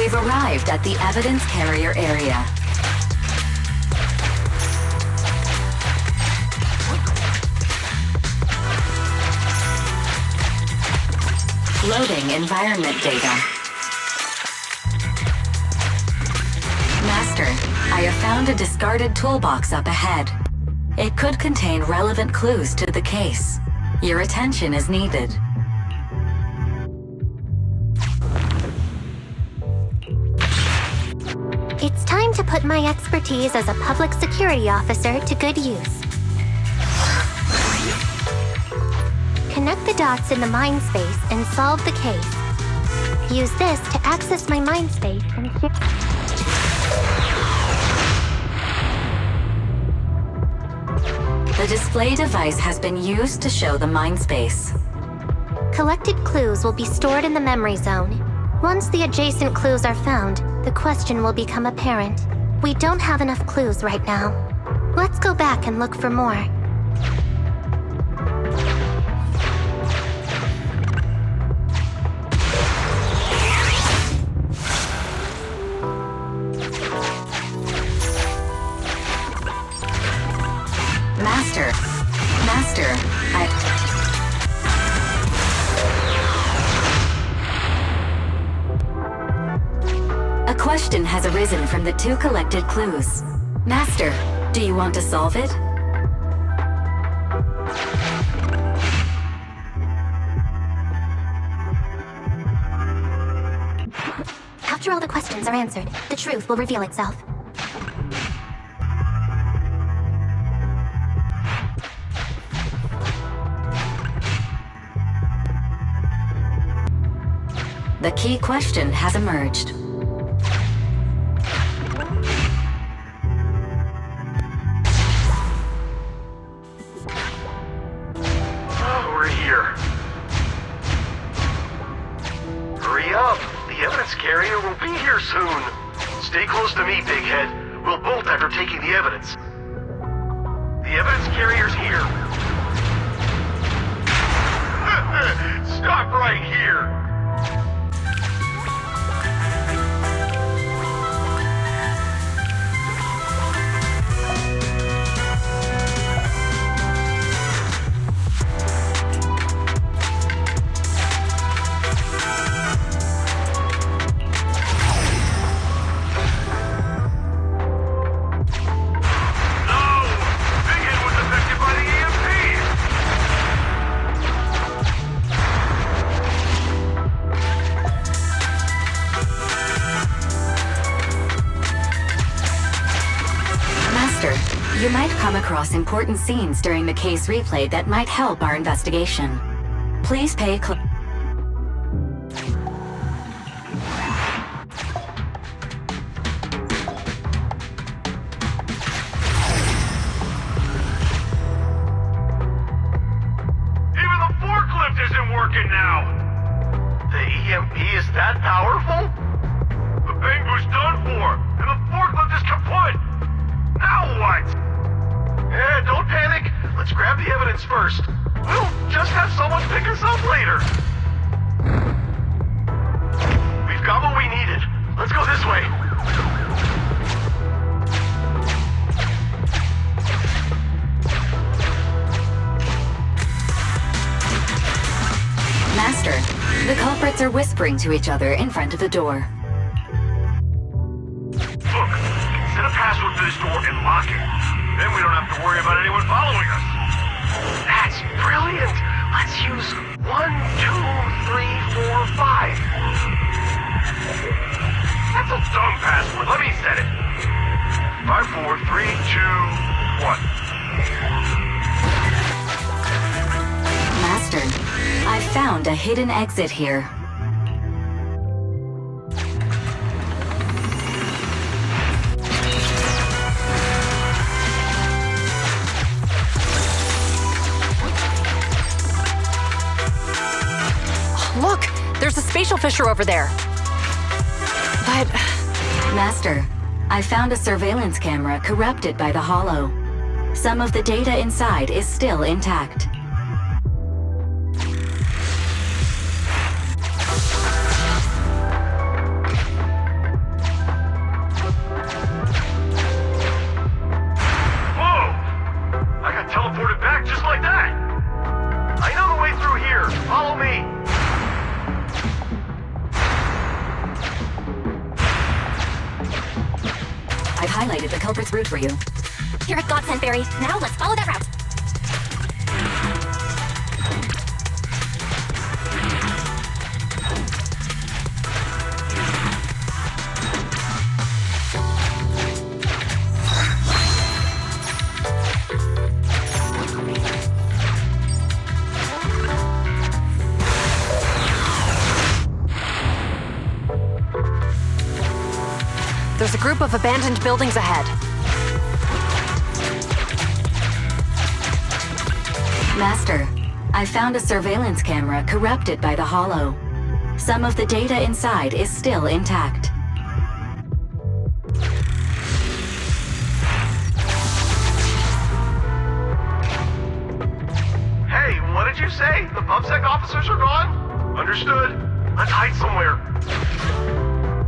We've arrived at the evidence carrier area. Loading environment data. Master, I have found a discarded toolbox up ahead. It could contain relevant clues to the case. Your attention is needed. It's time to put my expertise as a public security officer to good use. Connect the dots in the mind space and solve the case. Use this to access my mind space and share. The display device has been used to show the mind space. Collected clues will be stored in the memory zone. Once the adjacent clues are found, the question will become apparent. We don't have enough clues right now. Let's go back and look for more. Master, A question has arisen from the 2 collected clues. Master, do you want to solve it? After all the questions are answered, the truth will reveal itself. The key question has emerged. We're here. Hurry up! The evidence carrier will be here soon. Stay close to me, big head. We'll bolt after taking the evidence. The evidence carrier's here. Stop right here! You might come across important scenes during the case replay that might help our investigation. Please pay close. Even the forklift isn't working now! The EMP is that powerful? The Bangu's done for, and the forklift is kaput! Now what? Don't panic. Let's grab the evidence first. We'll just have someone pick us up later. We've got what we needed. Let's go this way. Master, the culprits are whispering to each other in front of the door. Look, set a password for this door and lock it. Then we don't have to worry about anyone following us. That's brilliant. Let's use 1, 2, 3, 4, 5. That's a dumb password. Let me set it. 5, 4, 3, 2, 1. Master, I found a hidden exit here. Look! There's a spatial fissure over there. But... Master, I found a surveillance camera corrupted by the hollow. Some of the data inside is still intact. just like that. I know the way through here. Follow me. I've highlighted the culprit's route for you. You're a godsend, Barry. Now let's follow that route. There's a group of abandoned buildings ahead. Master, I found a surveillance camera corrupted by the Hollow. Some of the data inside is still intact. Hey, what did you say? The PubSec officers are gone? Understood. Let's hide somewhere.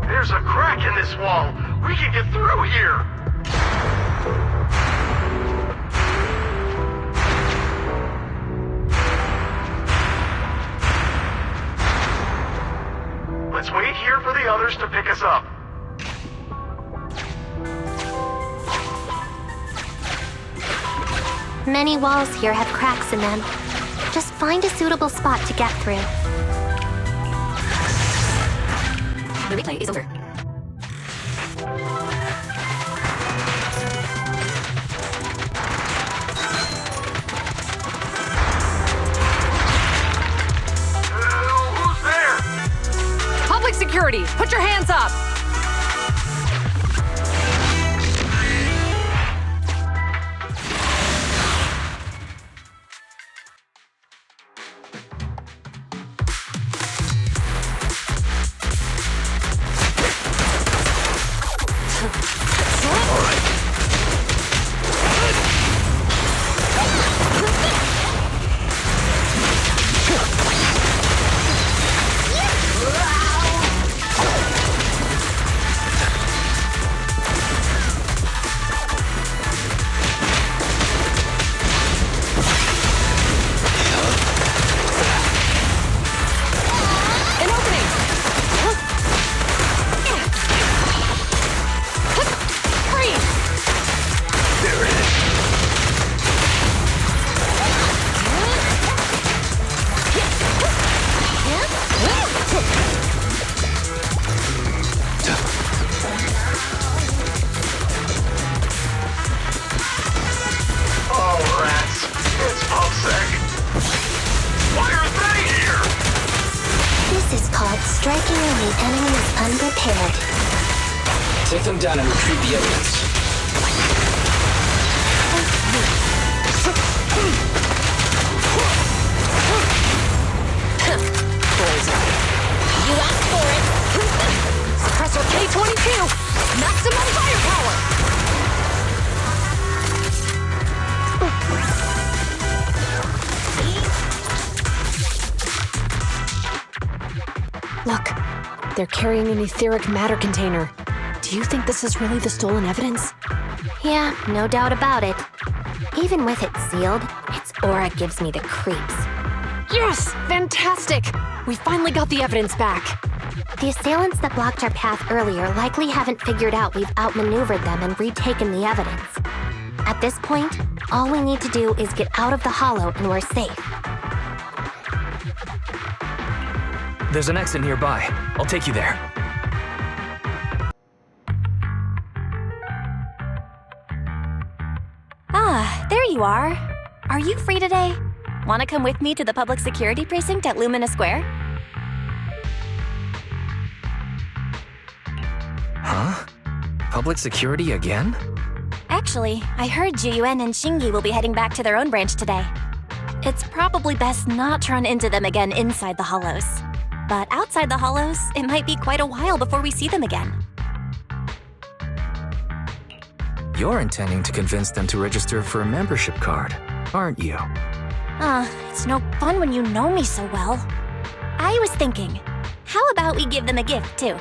There's a crack in this wall. We can get through here. Let's wait here for the others to pick us up. Many walls here have cracks in them. Just find a suitable spot to get through. The replay is over. Who's there? Public security, put your hands up! Striking when the enemy is unprepared. Take them down and retrieve the evidence. You asked for it! Suppressor K-22! Maximum firepower! Look, they're carrying an etheric matter container. Do you think this is really the stolen evidence? Yeah, no doubt about it. Even with it sealed, its aura gives me the creeps. Yes! Fantastic! We finally got the evidence back. The assailants that blocked our path earlier likely haven't figured out we've outmaneuvered them and retaken the evidence. At this point, all we need to do is get out of the hollow and we're safe. There's an exit nearby. I'll take you there. Ah, there you are. Are you free today? Want to come with me to the public security precinct at Lumina Square? Huh? Public security again? Actually, I heard Juyuan and Shingi will be heading back to their own branch today. It's probably best not to run into them again inside the hollows. But outside the hollows, it might be quite a while before we see them again. You're intending to convince them to register for a membership card, aren't you? It's no fun when you know me so well. I was thinking, how about we give them a gift, too?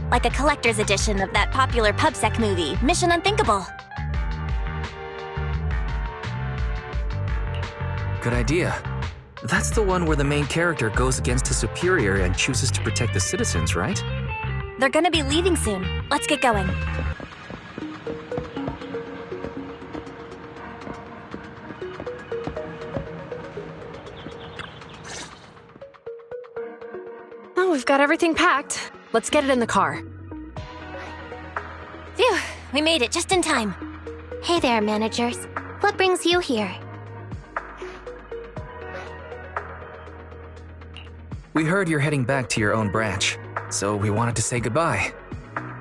Like a collector's edition of that popular PubSec movie, Mission Unthinkable. good idea. That's the one where the main character goes against his superior and chooses to protect the citizens, right? They're gonna be leaving soon. Let's get going. Oh, we've got everything packed. Let's get it in the car. Phew, we made it just in time. Hey there, managers. What brings you here? We heard you're heading back to your own branch, so we wanted to say goodbye.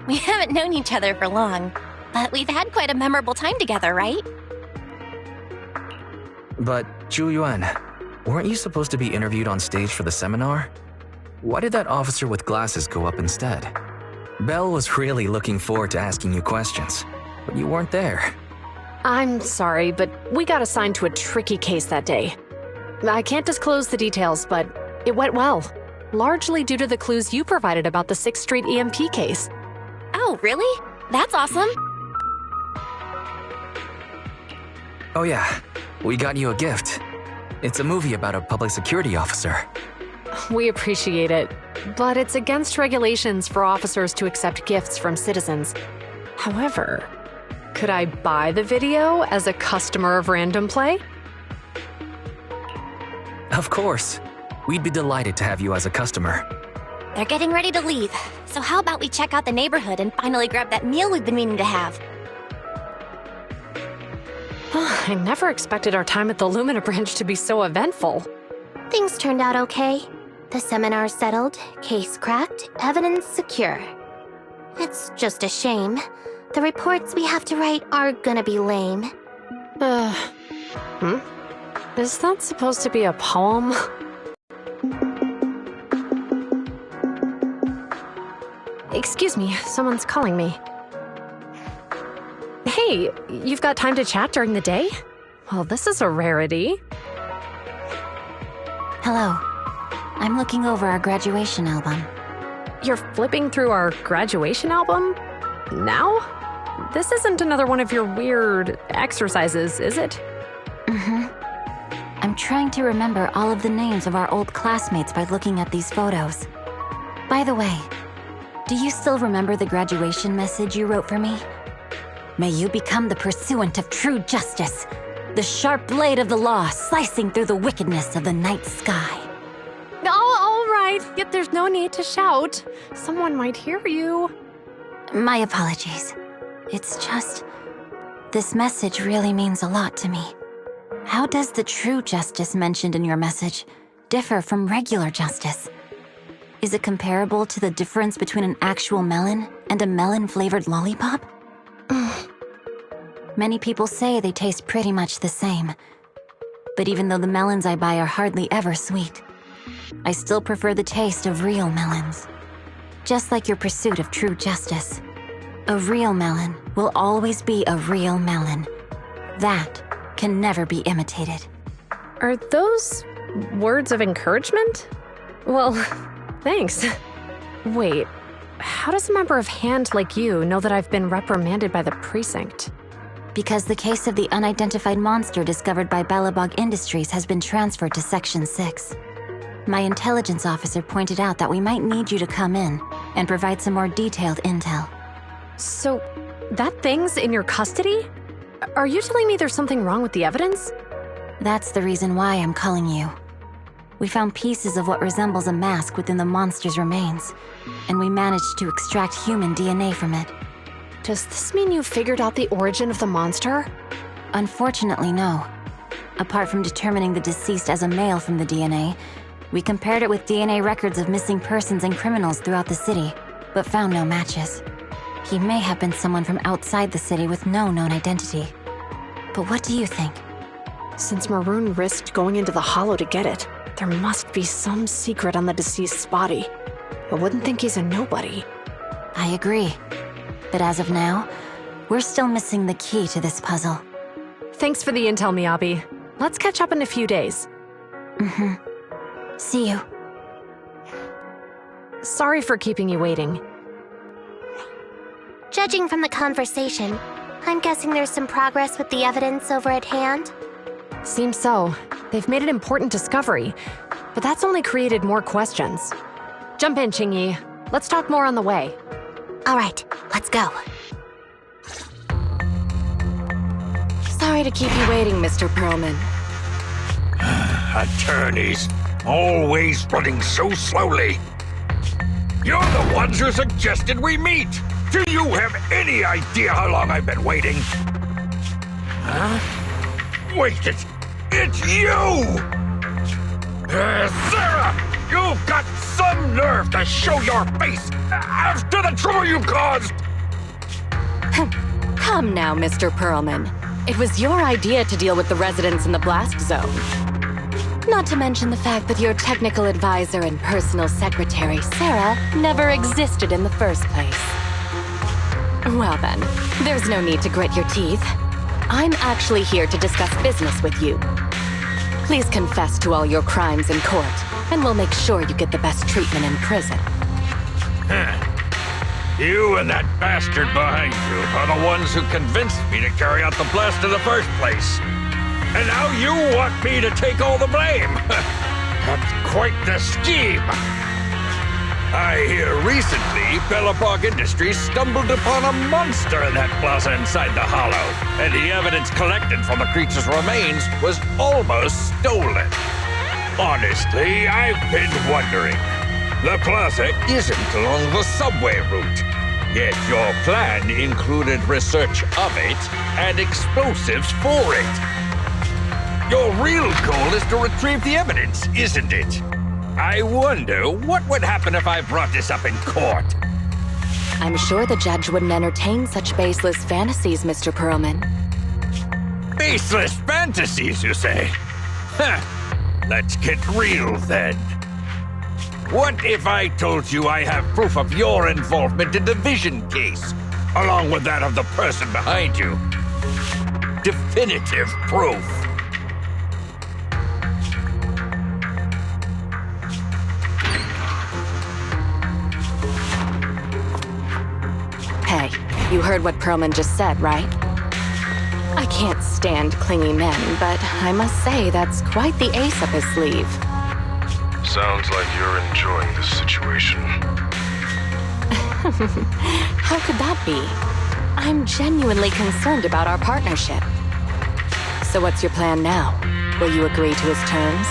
We haven't known each other for long, but we've had quite a memorable time together, right? But, Zhu Yuan, weren't you supposed to be interviewed on stage for the seminar? Why did that officer with glasses go up instead? Belle was really looking forward to asking you questions, but you weren't there. I'm sorry, but we got assigned to a tricky case that day. I can't disclose the details, but it went well. Largely due to the clues you provided about the 6th Street EMP case. Oh, really? That's awesome. Oh yeah, we got you a gift. It's a movie about a public security officer. We appreciate it, but it's against regulations for officers to accept gifts from citizens. However, could I buy the video as a customer of Random Play? Of course. We'd be delighted to have you as a customer. They're getting ready to leave, so how about we check out the neighborhood and finally grab that meal we've been meaning to have? I never expected our time at the Lumina branch to be so eventful. Things turned out okay. The seminar settled, case cracked, evidence secure. It's just a shame. The reports we have to write are gonna be lame. Is that supposed to be a poem? Excuse me, someone's calling me. Hey, you've got time to chat during the day? Well, this is a rarity. Hello. I'm looking over our graduation album. You're flipping through our graduation album? Now? This isn't another one of your weird exercises, is it? I'm trying to remember all of the names of our old classmates by looking at these photos. By the way, do you still remember the graduation message you wrote for me? May you become the pursuant of true justice, the sharp blade of the law slicing through the wickedness of the night sky. Oh, all right, yet there's no need to shout. Someone might hear you. My apologies. It's just, this message really means a lot to me. How does the true justice mentioned in your message differ from regular justice? Is it comparable to the difference between an actual melon and a melon-flavored lollipop? Many people say they taste pretty much the same. But even though the melons I buy are hardly ever sweet, I still prefer the taste of real melons. Just like your pursuit of true justice. A real melon will always be a real melon. That can never be imitated. Are those words of encouragement? Well, thanks. Wait, how does a member of HAND like you know that I've been reprimanded by the precinct? Because the case of the unidentified monster discovered by Balabog Industries has been transferred to Section 6. My intelligence officer pointed out that we might need you to come in and provide some more detailed intel. So, that thing's in your custody? Are you telling me there's something wrong with the evidence? That's the reason why I'm calling you. We found pieces of what resembles a mask within the monster's remains, and we managed to extract human DNA from it. Does this mean you figured out the origin of the monster? Unfortunately, no. Apart from determining the deceased as a male from the DNA, we compared it with DNA records of missing persons and criminals throughout the city, but found no matches. He may have been someone from outside the city with no known identity. But what do you think? Since Maroon risked going into the Hollow to get it, there must be some secret on the deceased's body. I wouldn't think he's a nobody. I agree. But as of now, we're still missing the key to this puzzle. Thanks for the intel, Miyabi. Let's catch up in a few days. See you. Sorry for keeping you waiting. Judging from the conversation, I'm guessing there's some progress with the evidence over at HAND. Seems so. They've made an important discovery, but that's only created more questions. Jump in, Qingyi. Let's talk more on the way. All right, let's go. Sorry to keep you waiting, Mr. Perlman. Attorneys, always running so slowly. You're the ones who suggested we meet. Do you have any idea how long I've been waiting? Huh? Wait, it's you! Sarah! You've got some nerve to show your face after the trouble you caused! Come now, Mr. Perlman. It was your idea to deal with the residents in the blast zone. Not to mention the fact that your technical advisor and personal secretary, Sarah, never existed in the first place. Well then, there's no need to grit your teeth. I'm actually here to discuss business with you. Please confess to all your crimes in court, and we'll make sure you get the best treatment in prison. You and that bastard behind you are the ones who convinced me to carry out the blast in the first place. And now you want me to take all the blame. That's quite the scheme. I hear recently Bellabog Industries stumbled upon a monster in that plaza inside the hollow, and the evidence collected from the creature's remains was almost stolen. Honestly, I've been wondering. The plaza isn't along the subway route, yet your plan included research of it and explosives for it. Your real goal is to retrieve the evidence, isn't it? I wonder what would happen if I brought this up in court. I'm sure the judge wouldn't entertain such baseless fantasies, Mr. Perlman. Baseless fantasies, you say? Huh. Let's get real then. What if I told you I have proof of your involvement in the Vision case, along with that of the person behind you? Definitive proof. Hey, you heard what Perlman just said, right? I can't stand clingy men, but I must say that's quite the ace up his sleeve. Sounds like you're enjoying this situation. How could that be? I'm genuinely concerned about our partnership. So what's your plan now? Will you agree to his terms?